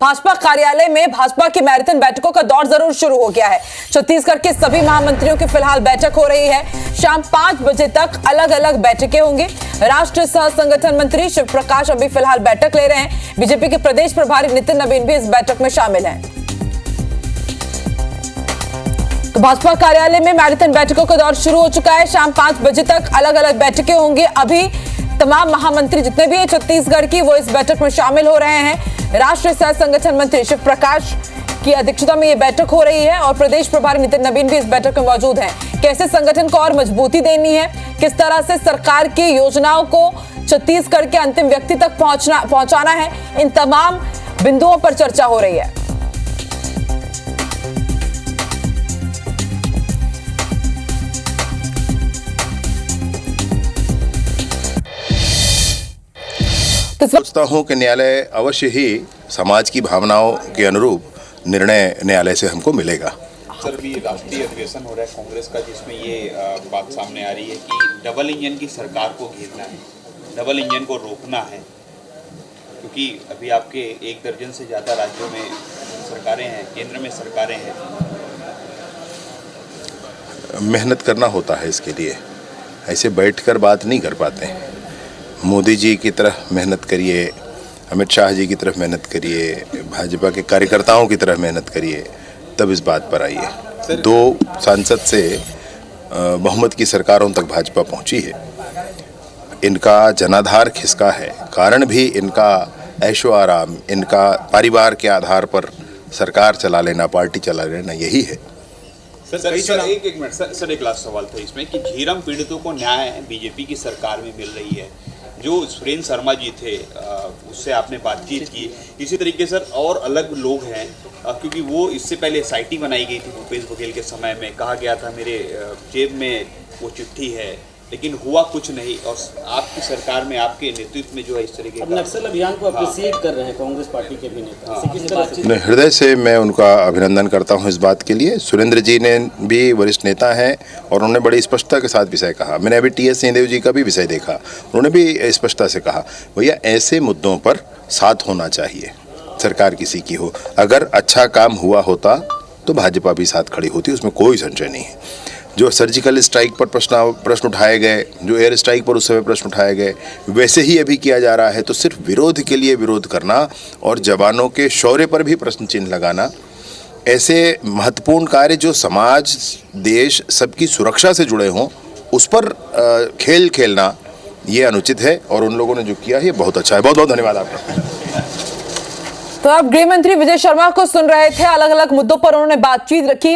भाजपा कार्यालय में भाजपा की मैराथन बैठकों का दौर जरूर शुरू हो गया है। छत्तीसगढ़ के सभी महामंत्रियों की फिलहाल बैठक हो रही है। शाम 5 बजे तक अलग अलग बैठकें होंगी। राष्ट्रीय सह संगठन मंत्री शिव प्रकाश अभी फिलहाल बैठक ले रहे हैं। बीजेपी के प्रदेश प्रभारी नितिन नवीन भी इस बैठक में शामिल हैं। तो भाजपा कार्यालय में मैराथन बैठकों का दौर शुरू हो चुका है। शाम 5 बजे तक अलग अलग बैठकें होंगी। अभी तमाम महामंत्री जितने भी हैं छत्तीसगढ़ की, वो इस बैठक में शामिल हो रहे हैं। राष्ट्रीय सह संगठन मंत्री शिव प्रकाश की अध्यक्षता में यह बैठक हो रही है और प्रदेश प्रभारी नितिन नवीन भी इस बैठक में मौजूद हैं। कैसे संगठन को और मजबूती देनी है, किस तरह से सरकार की योजनाओं को छत्तीसगढ़ के अंतिम व्यक्ति तक पहुंचाना है, इन तमाम बिंदुओं पर चर्चा हो रही है। सोचता हूं कि न्यायालय अवश्य ही समाज की भावनाओं के अनुरूप निर्णय न्यायालय से हमको मिलेगा। सर, भी राष्ट्रीय अधिवेशन हो रहा है कांग्रेस का, जिसमें ये बात सामने आ रही है कि डबल इंजन की सरकार को घेरना है, डबल इंजन को रोकना है, क्योंकि अभी आपके 1 दर्जन से ज़्यादा राज्यों में सरकारें हैं, केंद्र में सरकारें हैं। मेहनत करना होता है इसके लिए, ऐसे बैठकर बात नहीं कर पाते हैं। मोदी जी की तरह मेहनत करिए, अमित शाह जी की तरफ मेहनत करिए, भाजपा के कार्यकर्ताओं की तरफ मेहनत करिए, तब इस बात पर आइए। 2 सांसद से बहुमत की सरकारों तक भाजपा पहुंची है। इनका जनाधार खिसका है, कारण भी इनका ऐशो आराम, इनका परिवार के आधार पर सरकार चला लेना, पार्टी चला लेना, यही है। सर, एक मिनट सर, एक लास्ट सवाल था इसमें कि झीरम पीड़ितों को न्याय बीजेपी की सरकार में मिल रही है। जो सुरेंद्र शर्मा जी थे, उससे आपने बातचीत की। इसी तरीके सर और अलग लोग हैं, क्योंकि वो इससे पहले एसआईटी बनाई गई थी भूपेश बघेल के समय में, कहा गया था मेरे जेब में वो चिट्ठी है, लेकिन हुआ कुछ नहीं। और आपकी सरकार में, आपके नेतृत्व में जो है इस तरीके का नक्सल अभियान को अप्रिशिएट कर रहे हैं कांग्रेस पार्टी के भी नेता। हृदय से मैं उनका अभिनंदन करता हूं इस बात के लिए। सुरेंद्र जी ने भी वरिष्ठ नेता हैं और उन्होंने बड़ी स्पष्टता के साथ विषय कहा। मैंने अभी टी.एस. सिंहदेव जी का भी विषय देखा, उन्होंने भी स्पष्टता से कहा भैया ऐसे मुद्दों पर साथ होना चाहिए, सरकार किसी की हो। अगर अच्छा काम हुआ होता तो भाजपा भी साथ खड़ी होती, उसमें कोई संशय नहीं है। जो सर्जिकल स्ट्राइक पर प्रश्न उठाए गए, जो एयर स्ट्राइक पर उस समय प्रश्न उठाए गए, वैसे ही अभी किया जा रहा है। तो सिर्फ विरोध के लिए विरोध करना और जवानों के शौर्य पर भी प्रश्न चिन्ह लगाना, ऐसे महत्वपूर्ण कार्य जो समाज, देश, सबकी सुरक्षा से जुड़े हों, उस पर खेल खेलना ये अनुचित है। और उन लोगों ने जो किया है बहुत अच्छा है। बहुत बहुत धन्यवाद आपका। तो आप गृह मंत्री विजय शर्मा को सुन रहे थे। अलग अलग मुद्दों पर उन्होंने बातचीत रखी।